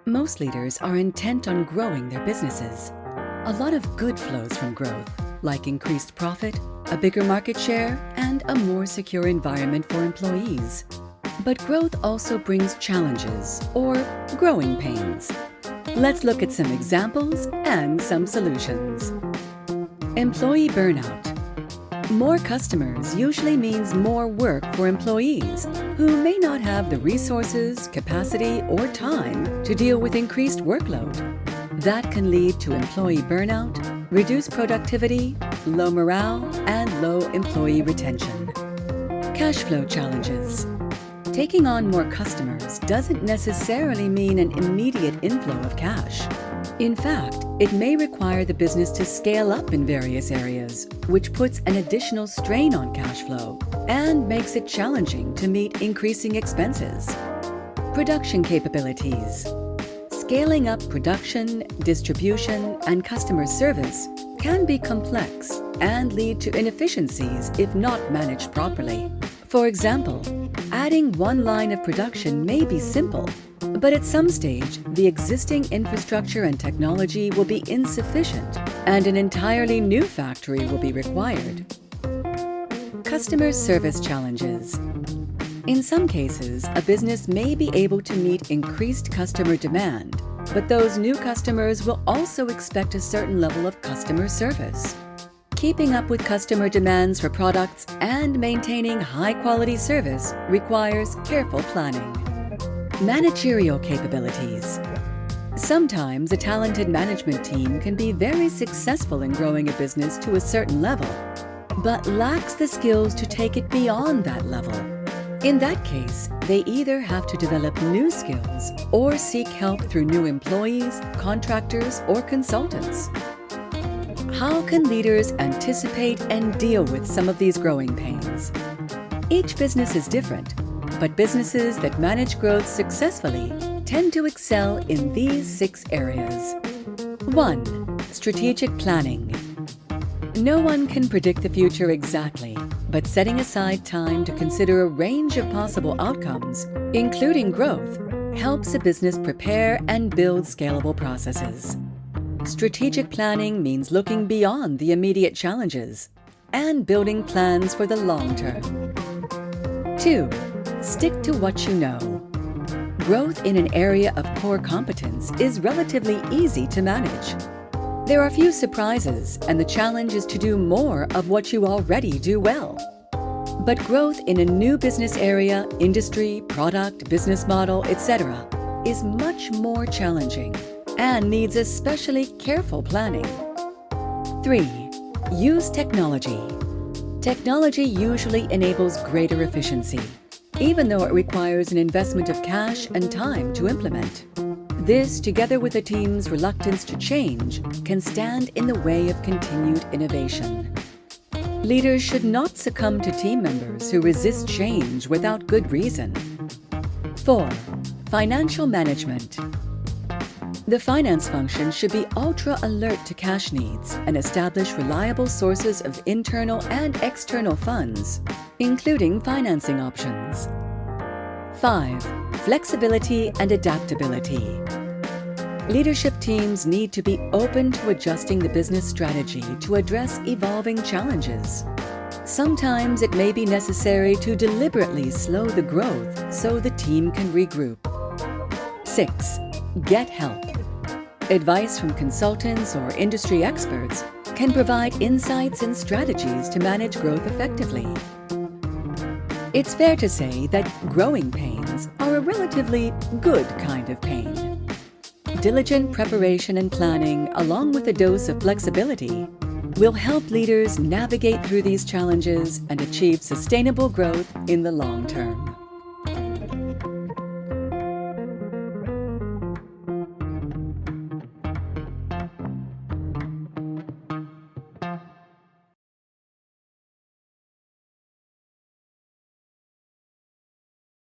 Most leaders are intent on growing their businesses. A lot of good flows from growth, like increased profit, a bigger market share, and a more secure environment for employees. But growth also brings challenges, or growing pains. Let's look at some examples and some solutions. Employee burnout. More customers usually means more work for employees who may not have the resources, capacity, or time to deal with increased workload. That can lead to employee burnout, reduced productivity, low morale, and low employee retention. Cash flow challenges. Taking on more customers doesn't necessarily mean an immediate inflow of cash. In fact, it may require the business to scale up in various areas, which puts an additional strain on cash flow and makes it challenging to meet increasing expenses. Production capabilities. Scaling up production, distribution, and customer service can be complex and lead to inefficiencies if not managed properly. For example, adding one line of production may be simple, but at some stage, the existing infrastructure and technology will be insufficient, and an entirely new factory will be required. Customer service challenges. In some cases, a business may be able to meet increased customer demand, but those new customers will also expect a certain level of customer service. Keeping up with customer demands for products and maintaining high-quality service requires careful planning. Managerial capabilities. Sometimes a talented management team can be very successful in growing a business to a certain level, but lacks the skills to take it beyond that level. In that case, they either have to develop new skills or seek help through new employees, contractors, or consultants. How can leaders anticipate and deal with some of these growing pains? Each business is different, but businesses that manage growth successfully tend to excel in these 6 areas. 1. Strategic planning. No one can predict the future exactly, but setting aside time to consider a range of possible outcomes, including growth, helps a business prepare and build scalable processes. Strategic planning means looking beyond the immediate challenges and building plans for the long term. 2. Stick to what you know. Growth in an area of core competence is relatively easy to manage. There are few surprises, and the challenge is to do more of what you already do well. But growth in a new business area, industry, product, business model, etc., is much more challenging and needs especially careful planning. 3. Use technology. Technology usually enables greater efficiency, even though it requires an investment of cash and time to implement. This, together with a team's reluctance to change, can stand in the way of continued innovation. Leaders should not succumb to team members who resist change without good reason. 4. Financial management. The finance function should be ultra-alert to cash needs and establish reliable sources of internal and external funds, including financing options. 5. Flexibility and adaptability. Leadership teams need to be open to adjusting the business strategy to address evolving challenges. Sometimes it may be necessary to deliberately slow the growth so the team can regroup. 6. Get help. Advice from consultants or industry experts can provide insights and strategies to manage growth effectively. It's fair to say that growing pains are a relatively good kind of pain. Diligent preparation and planning, along with a dose of flexibility, will help leaders navigate through these challenges and achieve sustainable growth in the long term.